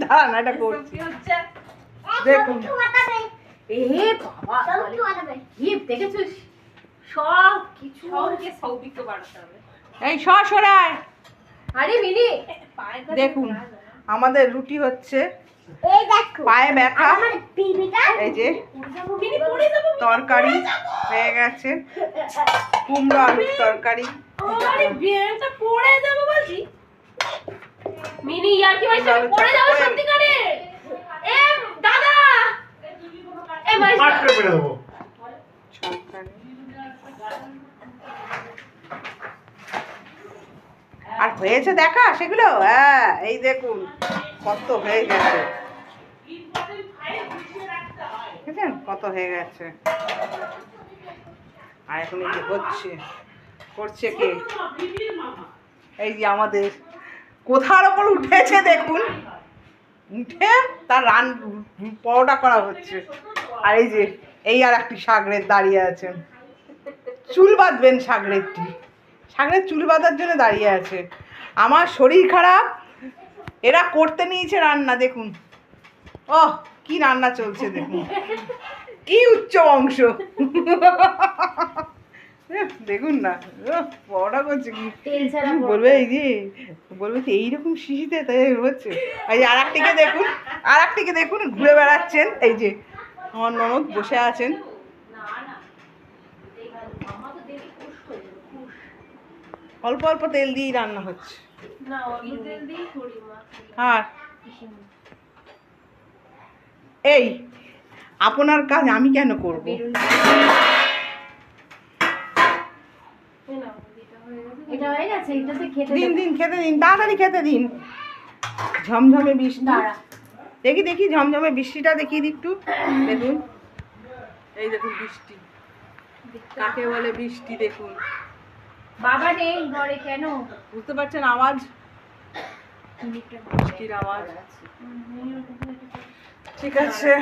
দাঁড়ান এটা করছি দেখুন। এ বাবা দেখেছিস সব কিছু সৌভিক তো বানাতে হবে। এই সরায় আরে মিনি দেখুন আমাদের রুটি হচ্ছে, এই দেখো পায়ে ব্যথা, আমার বিবিটা এই যে মিনি পড়ে যাবো তরকারি হয়ে গেছে, কুমড়ো আলুর তরকারি। আরে বিয়েটা পড়ে যাবো বলছি মিনি ইয়ার কি ভাই সব পড়ে যাবো সত্যিকারে। এ দাদা এ ভাই আটকে পড়ে দেবো। আর হয়েছে দেখা সেগুলো, হ্যাঁ এই দেখুন কত হয়ে গেছে, দেখেছেন কত হয়ে গেছে। আর এখন এই যে করছে কে, এই যে আমাদের কোথার ওপর উঠেছে দেখুন, উঠে তার পরোটা করা হচ্ছে। আর এই যে এই আর একটি সাগরের দাঁড়িয়ে আছেন, চুল বাঁধবেন সাগরের চুল বাঁধার জন্য দাঁড়িয়ে আছে। আমার শরীর খারাপ, এরা করতে নিয়েছে রান্না দেখুন, ওহ কি রান্না চলছে দেখুন, কি উচ্চ অংশ দেখুন না, পরোটা করছে কি বলবে, এই যে বলবে যে এইরকম শিশিতে তাই হচ্ছে। এই যে আর একটিকে দেখুন ঘুরে বেড়াচ্ছেন, এই যে আমার ননদ বসে আছেন। অল্প অল্প তেল দিয়েই রান্না হচ্ছে। না অল্প তেল দিয়ে করি মা। আর এই আপনার কাজ আমি কেন করব? এটা হয়ে গেছে, এটাতে খেতে দিন খেতে দিন, তাড়াতাড়ি খেতে দিন। ঝমঝমে বৃষ্টি, দেখি ঝমঝমে বৃষ্টিটা দেখিয়ে দিই একটু। দেখুন এই দেখুন বৃষ্টি, কাকে বলে বৃষ্টি দেখুন। বাবা নেই ঘরে কেন বুঝতে পারছেন আওয়াজ, বৃষ্টির আওয়াজ। ঠিক আছে।